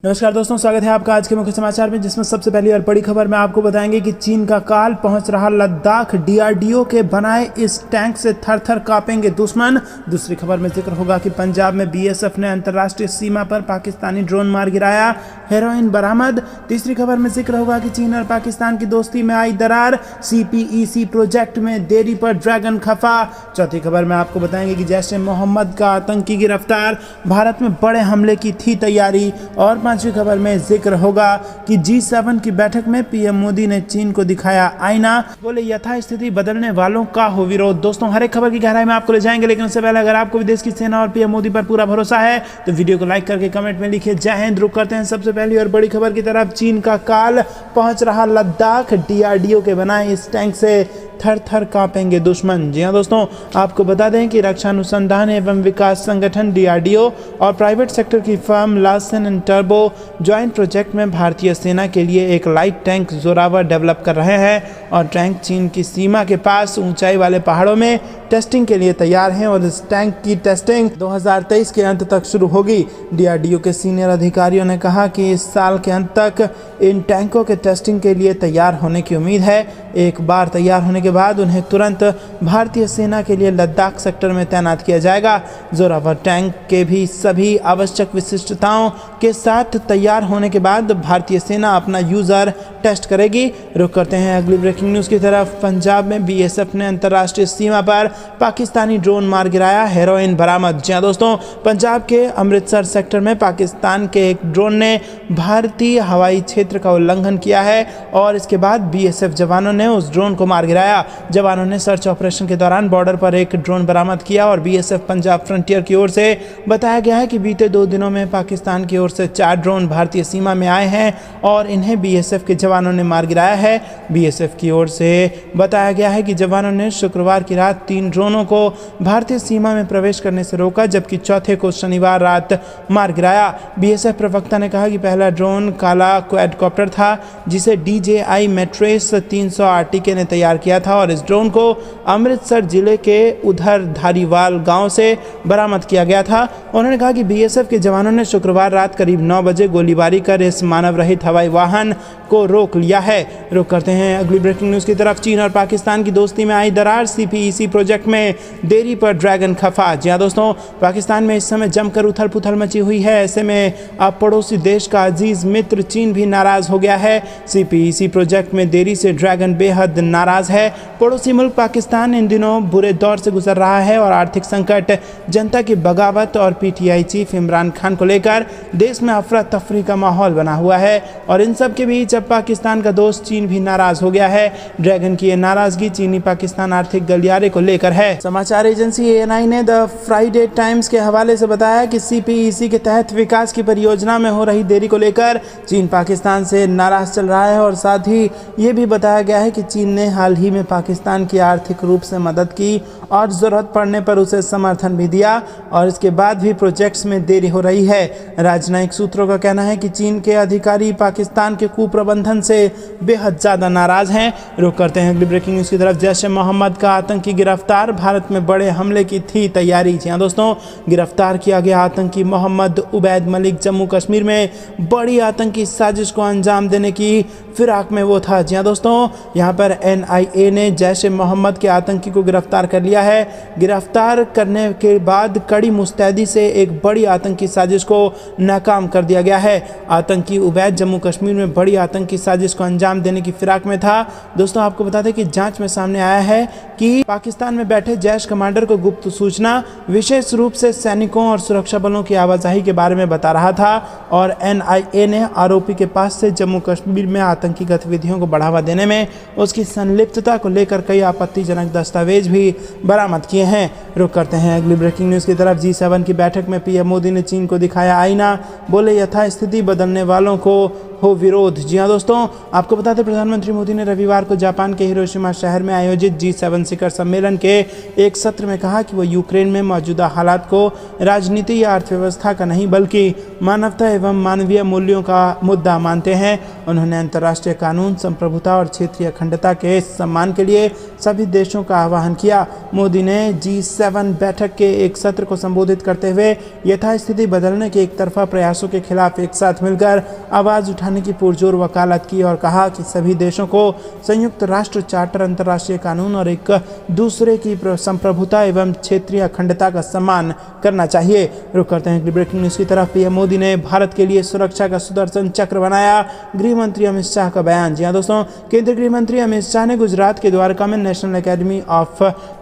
नमस्कार दोस्तों, स्वागत है आपका आज के मुख्य समाचार में, जिसमें सबसे पहली और बड़ी खबर में आपको बताएंगे कि चीन का काल पहुंच रहा लद्दाख। डीआरडीओ के बनाए इस टैंक से थर थर कांपेंगे दुश्मन। दूसरी खबर में जिक्र होगा कि पंजाब में बीएसएफ ने अंतर्राष्ट्रीय सीमा पर पाकिस्तानी ड्रोन मार गिराया, हेरोइन बरामद। तीसरी खबर में जिक्र होगा कि चीन और पाकिस्तान की दोस्ती में आई दरार, सीपीईसी प्रोजेक्ट में देरी पर ड्रैगन खफा। चौथी खबर में आपको बताएंगे कि जैश ए मोहम्मद का आतंकी गिरफ्तार, भारत में बड़े हमले की थी तैयारी। और पांचवी खबर में जिक्र होगा कि G7 की बैठक में पीएम मोदी ने चीन को दिखाया आईना, बोले यथास्थिति बदलने वालों का हो विरोध। दोस्तों, हर एक खबर की गहराई में आपको ले जाएंगे, लेकिन उससे पहले अगर आपको विदेश की सेना और पीएम मोदी पर पूरा भरोसा है तो वीडियो को लाइक करके कमेंट में लिखिए जय हिंद। रुक करते हैं सबसे पहली और बड़ी खबर की तरफ। चीन का काल पहुंच रहा लद्दाख। डीआरडीओ के बनाए इस टैंक से थर थर कांपेंगे दुश्मन। जी हां दोस्तों, आपको बता दें कि रक्षा अनुसंधान एवं विकास संगठन डीआरडीओ और प्राइवेट सेक्टर की firm Larsen and turbo joint project में भारतीय सेना के लिए एक लाइट टैंक जोरावर डेवलप कर रहे हैं। और टैंक चीन की सीमा के पास ऊंचाई वाले पहाड़ों में टेस्टिंग के लिए तैयार हैं और इस टैंक की टेस्टिंग 2023 के अंत तक शुरू होगी। डीआरडीओ के सीनियर अधिकारियों ने कहा कि इस साल के अंत तक इन टैंकों के टेस्टिंग के लिए तैयार होने की उम्मीद है। एक बार तैयार होने के बाद उन्हें तुरंत भारतीय सेना के लिए लद्दाख सेक्टर में तैनात किया जाएगा। जोरावर टैंक के भी सभी आवश्यक विशिष्टताओं के साथ तैयार होने के बाद भारतीय सेना अपना यूजर टेस्ट करेगी। रुक करते हैं अगली ब्रेकिंग न्यूज़ की तरफ। पंजाब में बीएसएफ ने अंतर्राष्ट्रीय सीमा पर पाकिस्तानी ड्रोन मार गिराया, हेरोइन बरामद। जी हां दोस्तों, पंजाब के अमृतसर सेक्टर में पाकिस्तान के एक ड्रोन ने भारतीय हवाई क्षेत्र का उल्लंघन किया है और इसके बाद बीएसएफ जवानों ने उस ड्रोन को मार गिराया। जवानों ने सर्च ऑपरेशन के दौरान बॉर्डर पर एक ड्रोन बरामद किया और बीएसएफ पंजाब फ्रंटियर की ओर से बताया गया है कि बीते 2 दिनों में पाकिस्तान की ओर से 4 ड्रोन भारतीय सीमा में आए हैं और इन्हें बीएसएफ के जवानों ने मार गिराया है। बीएसएफ की ओर से बताया गया है कि जवानों ने शुक्रवार की रात 3 ड्रोनों को भारतीय सीमा में प्रवेश करने से रोका, जबकि चौथे को शनिवार रात मार गिराया। बीएसएफ प्रवक्ता ने कहा कि पहला ड्रोन काला क्वाडकॉप्टर था, जिसे DJI मैट्रेस 300 आरटीके ने तैयार किया था और इस ड्रोन को अमृतसर जिले के उधर धारीवाल गांव से बरामद किया गया था। उन्होंने कहा कि बीएसएफ के जवानों ने शुक्रवार रात करीब 9 बजे गोलीबारी कर इस मानव रहित हवाई वाहन को रोक लिया है। रुक करते हैं अगली ब्रेकिंग न्यूज़ की तरफ। चीन और पाकिस्तान की दोस्ती में आई दरार, सीपीईसी प्रोजेक्ट में देरी पर ड्रैगन खफा। जी हां दोस्तों, पाकिस्तान में इस समय जमकर उथल पुथल मची हुई है। ऐसे में अब पड़ोसी देश का अजीज मित्र चीन भी नाराज हो गया है। सीपीईसी प्रोजेक्ट में देरी से ड्रैगन बेहद नाराज है। पड़ोसी मुल्क पाकिस्तान इन दिनों बुरे दौर से गुजर रहा है और आर्थिक संकट, जनता की बगावत और पीटीआई चीफ इमरान खान को लेकर देश में अफरा तफरी का माहौल बना हुआ है। और इन सब के बीच अब पाकिस्तान का दोस्त चीन भी नाराज हो गया है। ड्रैगन की ये नाराजगी चीनी पाकिस्तान आर्थिक गलियारे को लेकर है। समाचार एजेंसी एएनआई ने द फ्राइडे टाइम्स के हवाले से बताया कि सीपीईसी के तहत विकास की परियोजना में हो रही देरी को लेकर चीन पाकिस्तान से नाराज चल रहा है। और साथ ही ये भी बताया गया है कि चीन ने हाल ही में पाकिस्तान की आर्थिक रूप से मदद की और ज़रूरत पड़ने पर उसे समर्थन भी दिया और इसके बाद भी प्रोजेक्ट्स में देरी हो रही है। राजनयिक सूत्रों का कहना है कि चीन के अधिकारी पाकिस्तान के कुप्रबंधन से बेहद ज़्यादा नाराज हैं। रुक करते हैं अगली ब्रेकिंग न्यूज़ की तरफ। जैश ए मोहम्मद का आतंकी गिरफ्तार, भारत में बड़े हमले की थी तैयारी। जी हां दोस्तों, गिरफ्तार किया गया आतंकी मोहम्मद उबैद मलिक जम्मू कश्मीर में बड़ी आतंकी साजिश को अंजाम देने की फिराक में वो था। जी हां दोस्तों, यहाँ पर एनआईए ने जैश ए मोहम्मद के आतंकी को गिरफ्तार कर लिया है। गिरफ्तार करने के बाद कड़ी मुस्तैदी से एक बड़ी आतंकी साजिश को नाकाम कर दिया गया है। आतंकी उबैद जम्मू कश्मीर में बड़ी आतंकी साजिश को अंजाम देने की फिराक में था। दोस्तों, आपको बता दें कि जांच में सामने आया है कि पाकिस्तान में बैठे जैश कमांडर को गुप्त सूचना विशेष रूप से सैनिकों और सुरक्षा बलों की आवाजाही के बारे में बता रहा था और एनआईए ने आरोपी के पास से जम्मू कश्मीर में आतंकी गतिविधियों को बढ़ावा देने में उसकी संलिप्तता को लेकर कई आपत्तिजनक दस्तावेज भी बरामद किए हैं। रुक करते हैं अगली ब्रेकिंग न्यूज़ की तरफ। G7 की बैठक में पीएम मोदी ने चीन को दिखाया आईना, बोले यथास्थिति बदलने वालों को हो विरोध। जी हाँ दोस्तों, आपको बता दें प्रधानमंत्री मोदी ने रविवार को जापान के हिरोशिमा शहर में आयोजित G7 शिखर सम्मेलन के एक सत्र में कहा कि वो यूक्रेन में मौजूदा हालात को राजनीति या अर्थव्यवस्था का नहीं बल्कि मानवता एवं मानवीय मूल्यों का मुद्दा मानते हैं। उन्होंने अंतर्राष्ट्रीय कानून, संप्रभुता और क्षेत्रीय अखंडता के सम्मान के लिए सभी देशों का आह्वान किया। मोदी ने G7 बैठक के एक सत्र को संबोधित करते हुए यथास्थिति बदलने के एक तरफा प्रयासों के खिलाफ एक साथ मिलकर आवाज उठाने की पुरजोर वकालत की और कहा कि सभी देशों को संयुक्त राष्ट्र चार्टर, अंतर्राष्ट्रीय कानून और एक दूसरे की संप्रभुता एवं क्षेत्रीय अखंडता का सम्मान करना चाहिए। रुक करते हैं ब्रेकिंग न्यूज की तरफ। पीएम मोदी ने भारत के लिए सुरक्षा का सुदर्शन चक्र बनाया, गृह मंत्री अमित शाह का बयान। जी हाँ दोस्तों, केंद्रीय गृह मंत्री अमित शाह ने गुजरात के द्वारका में national academy of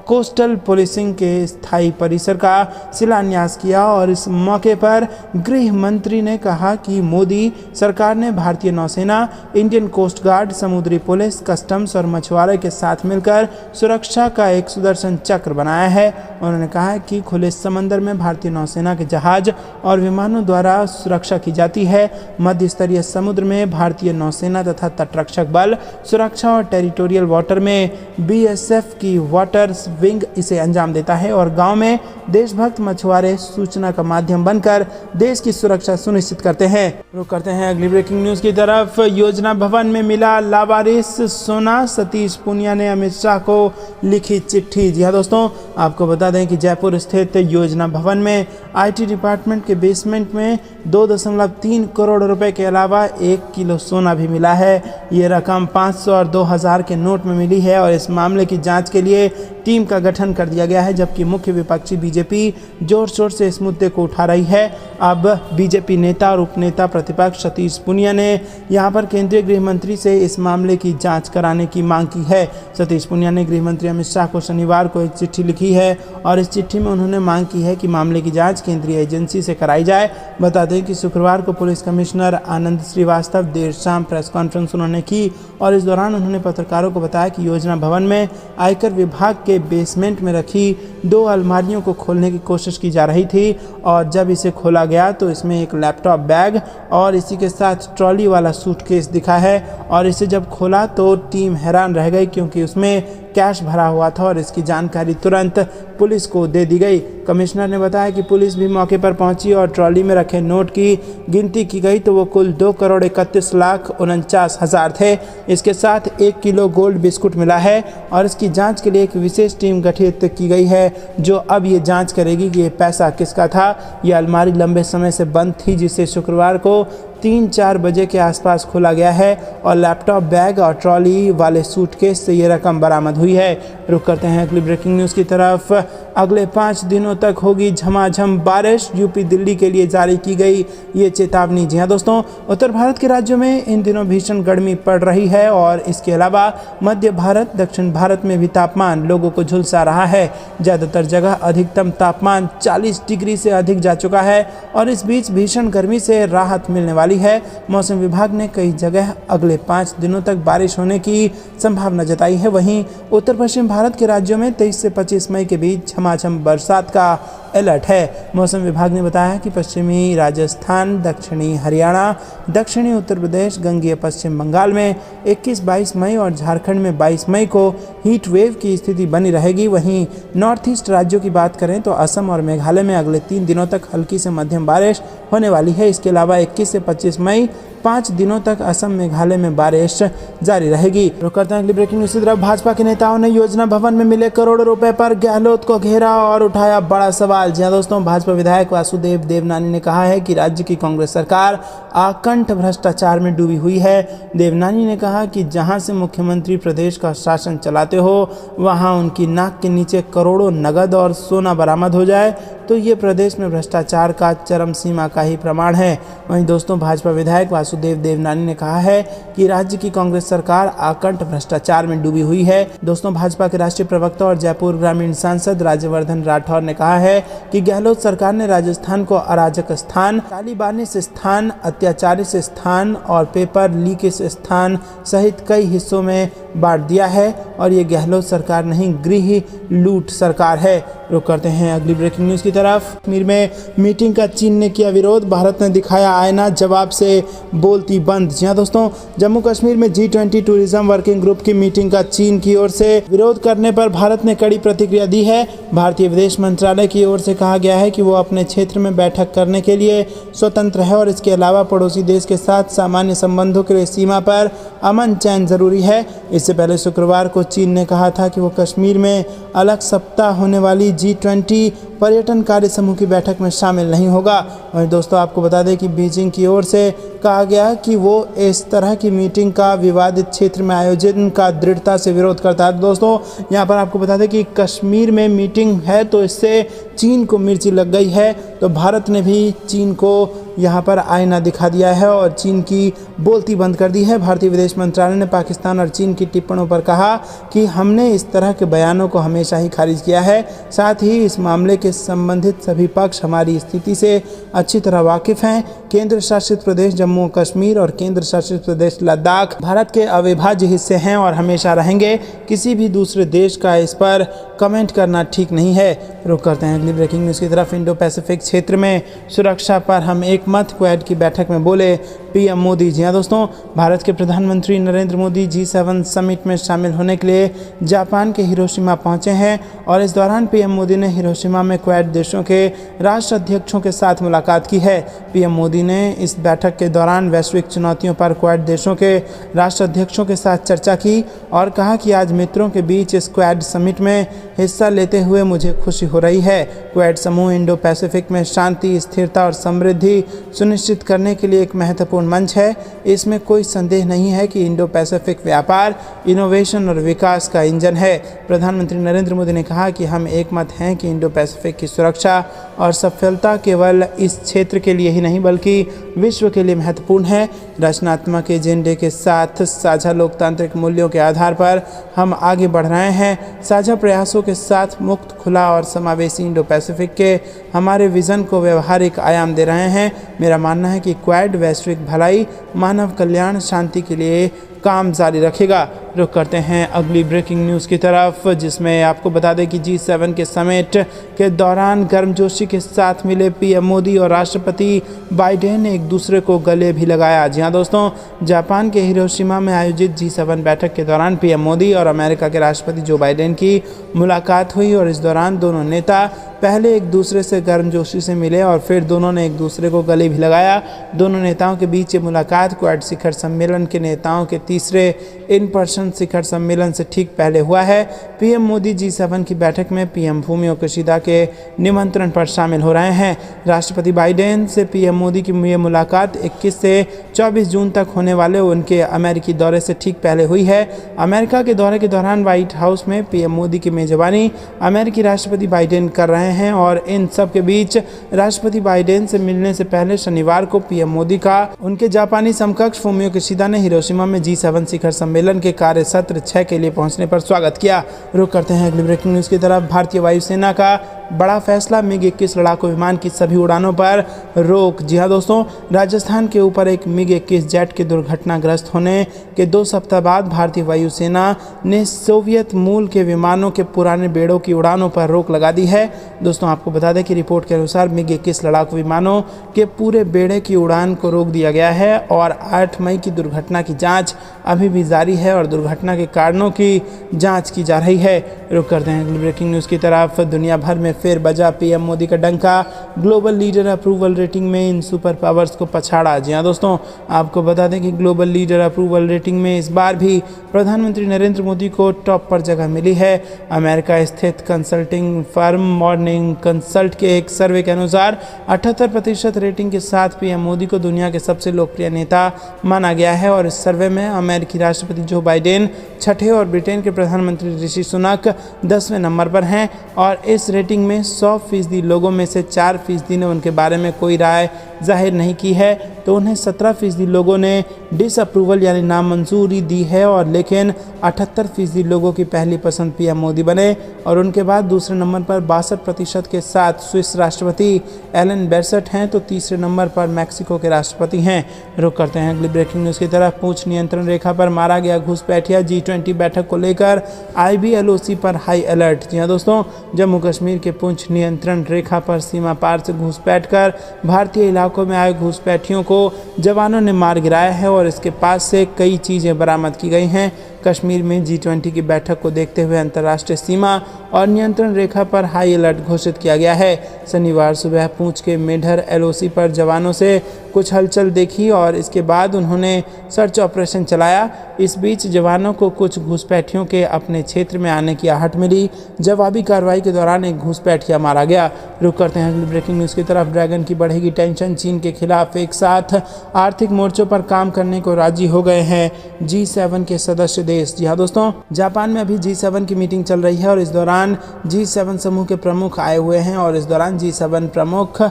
coastal policing के स्थायी परिसर का शिलान्यास किया और इस मौके पर गृह मंत्री ने कहा कि मोदी सरकार ने भारतीय नौसेना, इंडियन कोस्ट गार्ड, समुद्री पुलिस, कस्टम्स और मछुआरे के साथ मिलकर सुरक्षा का एक सुदर्शन चक्र बनाया है। उन्होंने कहा कि खुले समंदर में भारतीय नौसेना के जहाज और विमानों द्वारा सुरक्षा की जाती है। मध्य स्तरीय समुद्र में भारतीय नौसेना तथा तटरक्षक बल सुरक्षा और टेरिटोरियल वाटर में BSF की वाटर विंग इसे अंजाम देता है और गांव में देशभक्त मछुआरे सूचना का माध्यम बनकर देश की सुरक्षा सुनिश्चित करते हैं। रुक करते हैं अगली ब्रेकिंग न्यूज की तरफ। योजना भवन में मिला लावारिस सोना, सतीश पूनिया ने अमित शाह को लिखी चिट्ठी। जी हाँ दोस्तों, आपको बता दें कि जयपुर स्थित योजना भवन में IT डिपार्टमेंट के बेसमेंट में 2.3 करोड़ रुपए के अलावा 1 किलो सोना भी मिला है। ये रकम 500 और 2000 के नोट में मिली है और इस मामले की जांच के लिए टीम का गठन कर दिया गया है, जबकि मुख्य विपक्षी बीजेपी जोर शोर से इस मुद्दे को उठा रही है। अब बीजेपी नेता और उपनेता प्रतिपक्ष सतीश पूनिया ने यहां पर केंद्रीय गृह मंत्री से इस मामले की जांच कराने की मांग की है। सतीश पूनिया ने गृह मंत्री अमित शाह को शनिवार को एक चिट्ठी लिखी है और इस चिट्ठी में उन्होंने मांग की है कि मामले की जांच केंद्रीय एजेंसी से कराई जाए। बता दें कि शुक्रवार को पुलिस कमिश्नर आनंद श्रीवास्तव देर शाम प्रेस कॉन्फ्रेंस उन्होंने की और इस दौरान उन्होंने पत्रकारों को बताया कि योजना भवन में आयकर विभाग के बेसमेंट में रखी 2 अलमारियों को खोलने की कोशिश की जा रही थी और जब इसे खोला गया तो इसमें एक लैपटॉप बैग और इसी के साथ ट्रॉली वाला सूटकेस दिखा है और इसे जब खोला तो टीम हैरान रह गई क्योंकि उसमें कैश भरा हुआ था और इसकी जानकारी तुरंत पुलिस को दे दी गई। कमिश्नर ने बताया कि पुलिस भी मौके पर पहुंची और ट्रॉली में रखे नोट की गिनती की गई तो वो कुल 2,31,49,000 थे। इसके साथ 1 किलो गोल्ड बिस्कुट मिला है और इसकी जांच के लिए एक विशेष टीम गठित की गई है जो अब ये जांच करेगी कि ये पैसा किसका था। ये अलमारी लंबे समय से बंद थी जिसे शुक्रवार को 3-4 बजे के आसपास खोला गया है और लैपटॉप बैग और ट्रॉली वाले सूटकेस से ये रकम बरामद हुई है। रुक करते हैं अगली ब्रेकिंग न्यूज़ की तरफ। अगले 5 दिनों तक होगी झमाझम बारिश, यूपी दिल्ली के लिए जारी की गई ये चेतावनी। जी हाँ दोस्तों, उत्तर भारत के राज्यों में इन दिनों भीषण गर्मी पड़ रही है और इसके अलावा मध्य भारत, दक्षिण भारत में भी तापमान लोगों को झुलसा रहा है। ज़्यादातर जगह अधिकतम तापमान 40 डिग्री से अधिक जा चुका है और इस बीच भीषण गर्मी से राहत मिलने वाली है। मौसम विभाग ने कई जगह अगले 5 दिनों तक बारिश होने की संभावना जताई है। वहीं उत्तर पश्चिम भारत के राज्यों में 23 से 25 मई के बीच झमाझम बरसात का अलर्ट है। मौसम विभाग ने बताया कि पश्चिमी राजस्थान, दक्षिणी हरियाणा, दक्षिणी उत्तर प्रदेश, गंगीय पश्चिम बंगाल में 21-22 मई और झारखंड में 22 मई को हीट वेव की स्थिति बनी रहेगी। वहीं नॉर्थ ईस्ट राज्यों की बात करें तो असम और मेघालय में अगले 3 दिनों तक हल्की से मध्यम बारिश होने वाली है। इसके अलावा 21 से 25 मई 5 दिनों तक असम, मेघालय में बारिश जारी रहेगी। रुक करते हैं अगली ब्रेकिंग न्यूज़ की तरफ। भाजपा के नेताओं ने योजना भवन में मिले करोड़ों रुपए पर गहलोत को घेरा और उठाया बड़ा सवाल। जी हाँ दोस्तों, भाजपा विधायक वासुदेव देवनानी ने कहा है कि राज्य की कांग्रेस सरकार आकंठ भ्रष्टाचार में डूबी हुई है। देवनानी ने कहा कि जहां से मुख्यमंत्री प्रदेश का शासन चलाते हो वहां उनकी नाक के नीचे करोड़ों नगद और सोना बरामद हो जाए तो ये प्रदेश में भ्रष्टाचार का चरम सीमा का ही प्रमाण है। वहीं दोस्तों, भाजपा विधायक वासुदेव देवनानी ने कहा है कि राज्य की कांग्रेस सरकार आकंठ भ्रष्टाचार में डूबी हुई है। दोस्तों, भाजपा के राष्ट्रीय प्रवक्ता और जयपुर ग्रामीण सांसद राज्यवर्धन राठौर ने कहा है कि गहलोत सरकार ने राजस्थान को अराजक स्थान, तालिबानिस स्थान, अत्याचारित स्थान और पेपर लीकेज स्थान सहित कई हिस्सों में बांट दिया है और ये गहलोत सरकार नहीं, गृह लूट सरकार है। रुक करते हैं अगली ब्रेकिंग न्यूज़ की तरफ। कश्मीर में मीटिंग का चीन ने किया विरोध, भारत ने दिखाया आईना, जवाब से बोलती बंद। जी हाँ दोस्तों, जम्मू कश्मीर में G20 टूरिज्म वर्किंग ग्रुप की मीटिंग का चीन की ओर से विरोध करने पर भारत ने कड़ी प्रतिक्रिया दी है। भारतीय विदेश मंत्रालय की ओर से कहा गया है कि वो अपने क्षेत्र में बैठक करने के लिए स्वतंत्र है और इसके अलावा पड़ोसी देश के साथ सामान्य संबंधों के लिए सीमा पर अमन चैन जरूरी है। इससे पहले शुक्रवार को चीन ने कहा था कि वो कश्मीर में अलग सप्ताह होने वाली G20 पर्यटन कार्य समूह की बैठक में शामिल नहीं होगा। और दोस्तों आपको बता दें कि बीजिंग की ओर से कहा गया कि वो इस तरह की मीटिंग का विवादित क्षेत्र में आयोजन का दृढ़ता से विरोध करता है। दोस्तों यहाँ पर आपको बता दें कि कश्मीर में मीटिंग है तो इससे चीन को मिर्ची लग गई है, तो भारत ने भी चीन को यहाँ पर आईना दिखा दिया है और चीन की बोलती बंद कर दी है। भारतीय विदेश मंत्रालय ने पाकिस्तान और चीन की टिप्पणियों पर कहा कि हमने इस तरह के बयानों को हमेशा ही खारिज किया है। साथ ही इस मामले के संबंधित सभी पक्ष हमारी स्थिति से अच्छी तरह वाकिफ हैं। केंद्र शासित प्रदेश जम्मू कश्मीर और केंद्र शासित प्रदेश लद्दाख भारत के अविभाज्य हिस्से हैं और हमेशा रहेंगे। किसी भी दूसरे देश का इस पर कमेंट करना ठीक नहीं है। रुक करते हैं अगली ब्रेकिंग न्यूज़ की तरफ। इंडो पैसिफिक क्षेत्र में सुरक्षा पर हम एक मत, क्वाड की बैठक में बोले पीएम मोदी। जी हाँ दोस्तों, भारत के प्रधानमंत्री नरेंद्र मोदी G7 समिट में शामिल होने के लिए जापान के हिरोशिमा पहुंचे हैं और इस दौरान पीएम मोदी ने हिरोशिमा में क्वाड देशों के राष्ट्राध्यक्षों के साथ मुलाकात की है। पीएम मोदी ने इस बैठक के दौरान वैश्विक चुनौतियों पर क्वाड देशों के राष्ट्राध्यक्षों के साथ चर्चा की और कहा कि आज मित्रों के बीच इस क्वाड समिट में हिस्सा लेते हुए मुझे खुशी हो रही है। क्वाड समूह इंडो पैसिफिक में शांति, स्थिरता और समृद्धि सुनिश्चित करने के लिए एक महत्वपूर्ण मंच है। इसमें कोई संदेह नहीं है कि इंडो पैसिफिक व्यापार, इनोवेशन और विकास का इंजन है। प्रधानमंत्री नरेंद्र मोदी ने कहा कि हम एकमत हैं कि इंडो पैसिफिक की सुरक्षा और सफलता केवल इस क्षेत्र के लिए ही नहीं बल्कि विश्व के लिए महत्वपूर्ण है। रचनात्मक एजेंडे के साथ साझा लोकतांत्रिक मूल्यों के आधार पर हम आगे बढ़ रहे हैं। साझा प्रयासों के साथ मुक्त, खुला और समावेशी इंडो पैसिफिक के हमारे विजन को व्यवहारिक आयाम दे रहे हैं। मेरा मानना है कि क्वाड वैश्विक भलाई, मानव कल्याण, शांति के लिए काम जारी रखेगा। रुक करते हैं अगली ब्रेकिंग न्यूज़ की तरफ, जिसमें आपको बता दें कि G7 के समिट के दौरान गर्मजोशी के साथ मिले पीएम मोदी और राष्ट्रपति बाइडेन ने एक दूसरे को गले भी लगाया। जी हाँ दोस्तों, जापान के हिरोशिमा में आयोजित G7 बैठक के दौरान पीएम मोदी और अमेरिका के राष्ट्रपति जो बाइडेन की मुलाकात हुई और इस दौरान दोनों नेता पहले एक दूसरे से गर्मजोशी से मिले और फिर दोनों ने एक दूसरे को गले भी लगाया। दोनों नेताओं के बीच ये मुलाकात क्वाड शिखर सम्मेलन के नेताओं के तीसरे इन पर्सन शिखर सम्मेलन से ठीक पहले हुआ है। पीएम मोदी G7 की बैठक में पीएम फूमियो किशिदा के निमंत्रण पर शामिल हो रहे हैं। राष्ट्रपति बाइडेन से पीएम मोदी की ये मुलाकात 21 से 24 जून तक होने वाले उनके अमेरिकी दौरे से ठीक पहले हुई है। अमेरिका के दौरे के दौरान व्हाइट हाउस में पीएम मोदी की मेजबानी अमेरिकी राष्ट्रपति बाइडेन कर रहे हैं और इन सब के बीच राष्ट्रपति बाइडेन से मिलने से पहले शनिवार को पीएम मोदी का उनके जापानी समकक्ष फूमियो किशिदा ने हिरोशिमा में G7 शिखर सम्मेलन के कार्य सत्र 6 के लिए पहुंचने पर स्वागत किया। रुक करते हैं अगली ब्रेकिंग न्यूज़ की तरफ। भारतीय वायुसेना का बड़ा फैसला, MiG-21 लड़ाकू विमान की सभी उड़ानों पर रोक। जी हाँ दोस्तों, राजस्थान के ऊपर एक MiG-21 जेट के दुर्घटनाग्रस्त होने के 2 सप्ताह बाद भारतीय वायुसेना ने सोवियत मूल के विमानों के पुराने बेड़ों की उड़ानों पर रोक लगा दी है। दोस्तों आपको बता दें कि रिपोर्ट के अनुसार MiG-21 लड़ाकू विमानों के पूरे बेड़े की उड़ान को रोक दिया गया है और 8 मई की दुर्घटना की जाँच अभी भी जारी है और दुर्घटना के कारणों की जाँच की जा रही है। रुक करते हैं अगली ब्रेकिंग न्यूज़ की तरफ। दुनिया भर में फिर बजा पीएम मोदी का डंका, ग्लोबल लीडर अप्रूवल रेटिंग में इन सुपर पावर्स को पछाड़ा। जी हाँ दोस्तों, आपको बता दें कि ग्लोबल लीडर अप्रूवल रेटिंग में इस बार भी प्रधानमंत्री नरेंद्र मोदी को टॉप पर जगह मिली है। अमेरिका स्थित कंसल्टिंग फर्म मॉर्निंग कंसल्ट के एक सर्वे के अनुसार 78% रेटिंग के साथ पीएम मोदी को दुनिया के सबसे लोकप्रिय नेता माना गया है और इस सर्वे में अमेरिकी राष्ट्रपति जो बाइडेन 6ठे और ब्रिटेन के प्रधानमंत्री ऋषि सुनक 10वें नंबर पर हैं और इस रेटिंग में 100% लोगों में से 4% ने उनके बारे में कोई राय जाहिर नहीं की है, तो उन्हें 17% लोगों ने डिसअप्रूवल यानी नामंजूरी दी है और लेकिन 78% लोगों की पहली पसंद पीएम मोदी बने और उनके बाद दूसरे नंबर पर 62% के साथ स्विस राष्ट्रपति एलन बेरसेट हैं, तो तीसरे नंबर पर मैक्सिको के राष्ट्रपति हैं। रुक करते हैं अगली ब्रेकिंग न्यूज़ की तरफ। पूंछ नियंत्रण रेखा पर मारा गया घुसपैठिया, G20 G20 बैठक को लेकर IBLOC पर हाई अलर्ट। जी हाँ दोस्तों, जम्मू कश्मीर के पुंछ नियंत्रण रेखा पर सीमा पार से घुसपैठ कर भारतीय इलाकों में आए घुसपैठियों को जवानों ने मार गिराया है और इसके पास से कई चीज़ें बरामद की गई हैं। कश्मीर में G20 की बैठक को देखते हुए अंतर्राष्ट्रीय सीमा और नियंत्रण रेखा पर हाई अलर्ट घोषित किया गया है। शनिवार सुबह पूंछ के मेढर LOC पर जवानों से कुछ हलचल देखी और इसके बाद उन्होंने सर्च ऑपरेशन चलाया। इस बीच जवानों को कुछ घुसपैठियों के अपने क्षेत्र में आने की आहट मिली। जवाबी कार्रवाई के दौरान एक घुसपैठिया मारा गया। रुक करते हैं अगली ब्रेकिंग न्यूज़ की तरफ। ड्रैगन की बढ़ेगी टेंशन, चीन के खिलाफ एक साथ आर्थिक मोर्चों पर काम करने को राजी हो गए हैं G7 के सदस्य देश। जी हाँ दोस्तों, जापान में अभी G7 की मीटिंग चल रही है और इस दौरान G7 समूह के प्रमुख आए हुए हैं और इस दौरान G7 प्रमुख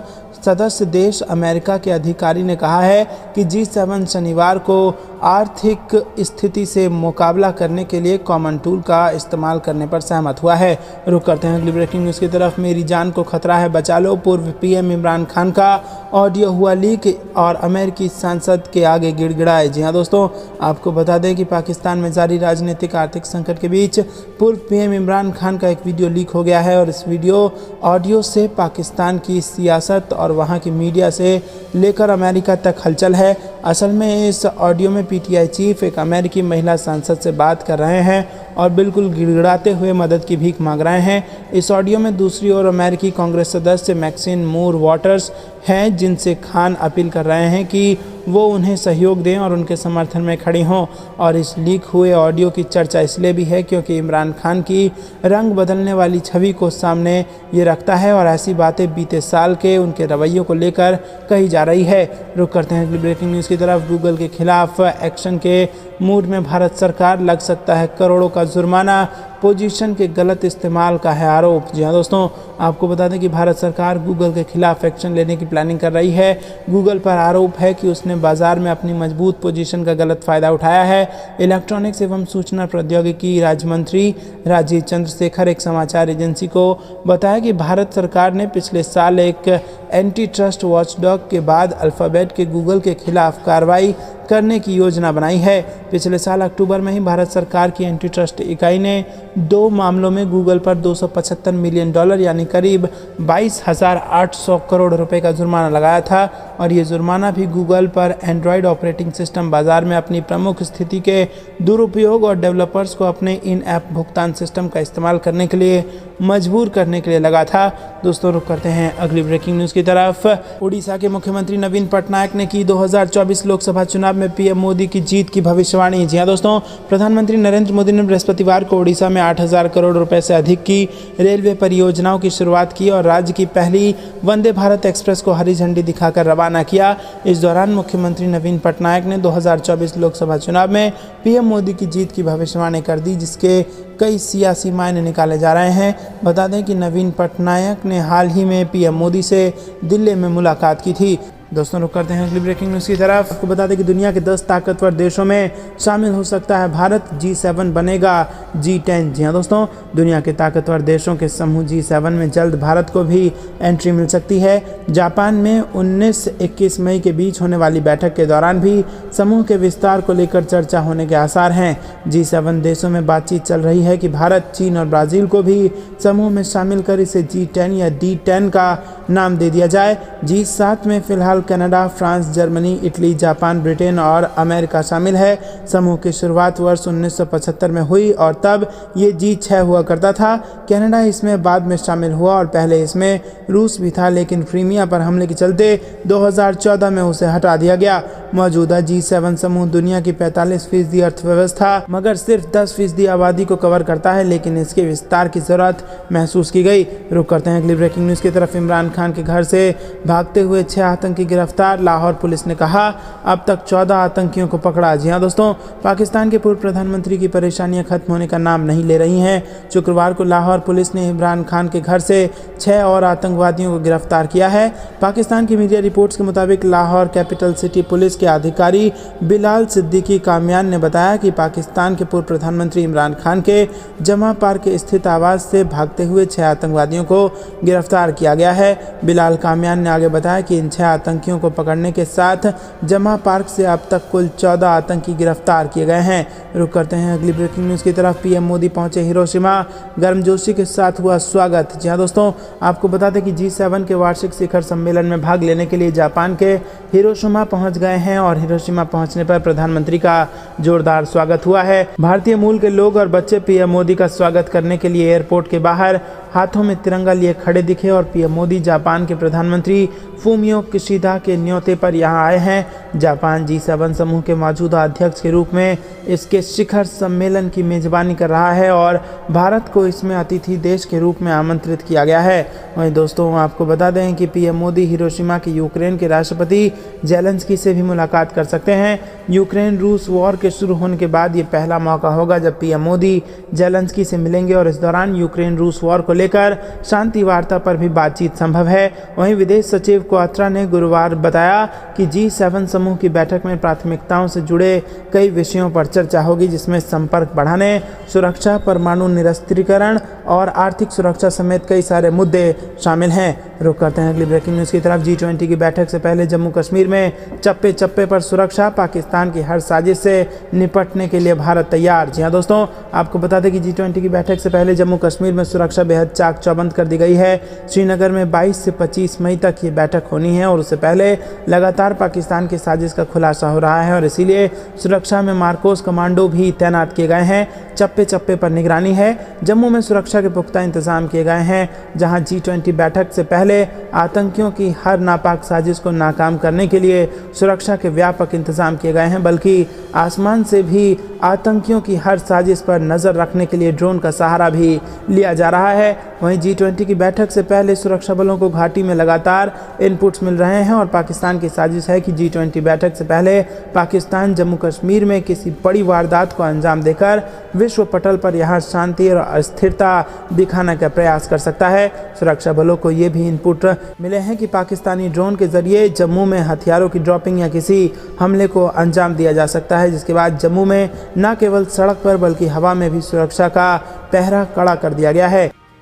सदस्य देश अमेरिका के अधिकारी ने कहा है कि G7 शनिवार को आर्थिक स्थिति से मुकाबला करने के लिए कॉमन टूल का इस्तेमाल करने पर सहमत हुआ है। रुक करते हैं अगली ब्रेकिंग न्यूज़ की तरफ। मेरी जान को खतरा है, बचा लो। पूर्व PM इमरान खान का ऑडियो हुआ लीक और अमेरिकी सांसद के आगे गिड़गिड़ाए। जी हाँ दोस्तों, आपको बता दें कि पाकिस्तान में जारी राजनीतिक आर्थिक संकट के बीच पूर्व PM इमरान खान का एक वीडियो लीक हो गया है और इस वीडियो ऑडियो से पाकिस्तान की सियासत और वहाँ की मीडिया से लेकर अमेरिका तक हलचल है। असल में इस ऑडियो में PTI चीफ एक अमेरिकी महिला सांसद से बात कर रहे हैं और बिल्कुल गिड़गिड़ाते हुए मदद की भीख मांग रहे हैं। इस ऑडियो में दूसरी ओर अमेरिकी कांग्रेस सदस्य मैक्सिन मूर वाटर्स हैं, जिनसे खान अपील कर रहे हैं कि वो उन्हें सहयोग दें और उनके समर्थन में खड़ी हों। और इस लीक हुए ऑडियो की चर्चा इसलिए भी है क्योंकि इमरान खान की रंग बदलने वाली छवि को सामने ये रखता है और ऐसी बातें बीते साल के उनके रवैयों को लेकर कही जा रही है। रुक करते हैं अगली ब्रेकिंग न्यूज़ की तरफ। गूगल के खिलाफ एक्शन के मूड में भारत सरकार, लग सकता है करोड़ों का जुर्माना। पोजीशन के गलत इस्तेमाल का है आरोप। जी हाँ दोस्तों, आपको बता दें कि भारत सरकार गूगल के खिलाफ एक्शन लेने की प्लानिंग कर रही है। गूगल पर आरोप है कि उसने बाजार में अपनी मजबूत पोजीशन का गलत फायदा उठाया है। इलेक्ट्रॉनिक्स एवं सूचना प्रौद्योगिकी राज्य मंत्री राजीव चंद्रशेखर एक समाचार एजेंसी को बताया कि भारत सरकार ने पिछले साल एक एंटी ट्रस्ट वॉचडॉग के बाद अल्फाबेट के गूगल के खिलाफ कार्रवाई करने की योजना बनाई है। पिछले साल अक्टूबर में ही भारत सरकार की एंटी ट्रस्ट इकाई ने 2 मामलों में गूगल पर $275 मिलियन यानी करीब 22,800 करोड़ रुपए का जुर्माना लगाया था और ये जुर्माना भी गूगल पर एंड्रॉयड ऑपरेटिंग सिस्टम बाजार में अपनी प्रमुख स्थिति के दुरुपयोग और डेवलपर्स को अपने इन ऐप भुगतान सिस्टम का इस्तेमाल करने के लिए मजबूर करने के लिए लगा था। दोस्तों, रुक करते हैं अगली ब्रेकिंग न्यूज़ की तरफ। उड़ीसा के मुख्यमंत्री नवीन पटनायक ने की 2024 लोकसभा चुनाव में PM मोदी की जीत की भविष्यवाणी। जी हाँ दोस्तों, प्रधानमंत्री नरेंद्र मोदी ने बृहस्पतिवार को उड़ीसा में 8,000 करोड़ रुपए से अधिक की रेलवे परियोजनाओं की शुरुआत की और राज्य की पहली वंदे भारत एक्सप्रेस को हरी झंडी दिखाकर रवाना किया। इस दौरान मुख्यमंत्री नवीन पटनायक ने 2024 लोकसभा चुनाव में PM मोदी की जीत की भविष्यवाणी कर दी, जिसके कई सियासी मायने निकाले जा रहे हैं। बता दें कि नवीन पटनायक ने हाल ही में PM मोदी से दिल्ली में मुलाकात की थी। दोस्तों, रुक करते हैं अगली ब्रेकिंग न्यूज़ की तरफ। आपको बता दें कि दुनिया के 10 ताकतवर देशों में शामिल हो सकता है भारत। G7 बनेगा G10। जी हाँ दोस्तों, दुनिया के ताकतवर देशों के समूह G7 में जल्द भारत को भी एंट्री मिल सकती है। जापान में 19-21 मई के बीच होने वाली बैठक के दौरान भी समूह के विस्तार को लेकर चर्चा होने के आसार हैं। G7 देशों में बातचीत चल रही है कि भारत, चीन और ब्राज़ील को भी समूह में शामिल कर इसे G10 या D10 का नाम दे दिया जाए। G7 में फिलहाल Canada, France, Germany, Italy, Japan, Britain और अमेरिका शामिल है। समूह की शुरुआत वर्ष 1975 में हुई और तब ये G6 हुआ करता था। कनाडा इसमें बाद में शामिल हुआ और पहले इसमें रूस भी था, लेकिन क्रीमिया पर हमले के चलते 2014 में उसे हटा दिया गया। मौजूदा G7 समूह दुनिया की 45% अर्थव्यवस्था मगर सिर्फ 10% आबादी को कवर करता है, लेकिन इसके विस्तार की जरूरत महसूस की गई। रुक करते हैं अगली ब्रेकिंग न्यूज़ की तरफ। इमरान खान के घर से भागते हुए 6 आतंकी गिरफ्तार। लाहौर पुलिस ने कहा अब तक 14 आतंकियों को पकड़ा। जी हाँ दोस्तों, पाकिस्तान के पूर्व प्रधानमंत्री की परेशानियां खत्म होने का नाम नहीं ले रही हैं। शुक्रवार को लाहौर पुलिस ने इमरान खान के घर से 6 और आतंकवादियों को गिरफ्तार किया है। पाकिस्तान की मीडिया रिपोर्ट्स के मुताबिक लाहौर कैपिटल सिटी पुलिस के अधिकारी बिलाल सिद्दीकी कामयान ने बताया कि पाकिस्तान के पूर्व प्रधानमंत्री इमरान खान के जमा पार्क स्थित आवास से भागते हुए 6 आतंकवादियों को गिरफ्तार किया गया है। बिलाल कामयान ने आगे बताया कि इन 6 आतंकियों को पकड़ने के साथ जमा पार्क से अब तक कुल 14 आतंकी गिरफ्तार किए गए हैं। रुक करते हैं अगली ब्रेकिंग न्यूज़ की तरफ। पीएम मोदी पहुंचे हिरोशिमा, गर्मजोशी के साथ हुआ स्वागत। जी हाँ दोस्तों, आपको बता दें कि G7 के वार्षिक शिखर सम्मेलन में भाग लेने के लिए जापान के हिरोशिमा पहुंच गए हैं और हिरोशिमा पहुंचने पर प्रधानमंत्री का जोरदार स्वागत हुआ है। भारतीय मूल के लोग और बच्चे पीएम मोदी का स्वागत करने के लिए एयरपोर्ट के बाहर हाथों में तिरंगा लिए खड़े दिखे और पीएम मोदी जापान के प्रधानमंत्री फूमियो किशिदा के न्योते पर यहां आए हैं। जापान G7 समूह के मौजूदा अध्यक्ष के रूप में इसके शिखर सम्मेलन की मेजबानी कर रहा है और भारत को इसमें अतिथि देश के रूप में आमंत्रित किया गया है। वहीं दोस्तों, आपको बता दें कि पीएम मोदी हिरोशिमा के यूक्रेन के राष्ट्रपति जेलेंस्की से भी मुलाकात कर सकते हैं। यूक्रेन रूस वॉर के शुरू होने के बाद ये पहला मौका होगा जब पीएम मोदी जेलेंस्की से मिलेंगे और इस दौरान यूक्रेन रूस वॉर को लेकर शांति वार्ता पर भी बातचीत संभव है। वहीं विदेश सचिव क्वात्रा ने गुरुवार बताया कि G7 समूह की बैठक में प्राथमिकताओं से जुड़े कई विषयों पर चर्चा होगी, जिसमें संपर्क बढ़ाने, सुरक्षा, परमाणु निरस्त्रीकरण और आर्थिक सुरक्षा समेत कई सारे मुद्दे शामिल हैं। रुक करते हैं अगली ब्रेकिंग न्यूज़ की तरफ। G20 की बैठक से पहले जम्मू कश्मीर में चप्पे चप्पे पर सुरक्षा, पाकिस्तान की हर साजिश से निपटने के लिए भारत तैयार। जी हाँ दोस्तों, आपको बता दें कि G20 की बैठक से पहले जम्मू कश्मीर में सुरक्षा बेहद चाक चौबंद कर दी गई है। श्रीनगर में 22 से 25 मई तक ये बैठक होनी है और उससे पहले लगातार पाकिस्तान की साजिश का खुलासा हो रहा है और इसीलिए सुरक्षा में मार्कोस कमांडो भी तैनात किए गए हैं। चप्पे चप्पे पर निगरानी है। जम्मू में सुरक्षा के पुख्ता इंतजाम किए गए हैं, जहां G20 बैठक से पहले आतंकियों की हर नापाक साजिश को नाकाम करने के लिए सुरक्षा के व्यापक इंतजाम किए गए हैं, बल्कि आसमान से भी आतंकियों की हर साजिश पर नज़र रखने के लिए ड्रोन का सहारा भी लिया जा रहा है। वहीं G20 की बैठक से पहले सुरक्षा बलों को घाटी में लगातार इनपुट्स मिल रहे हैं और पाकिस्तान की साजिश है कि G20 बैठक से पहले पाकिस्तान जम्मू कश्मीर में किसी बड़ी वारदात को अंजाम देकर विश्व पटल पर यहाँ शांति और अस्थिरता दिखाने का प्रयास कर सकता है। सुरक्षा बलों को ये भी इनपुट मिले हैं कि पाकिस्तानी ड्रोन के जरिए जम्मू में हथियारों की ड्रॉपिंग या किसी हमले को अंजाम दिया जा सकता है, जिसके बाद जम्मू में न केवल सड़क पर बल्कि हवा में भी सुरक्षा का पहरा कड़ा कर दिया गया है।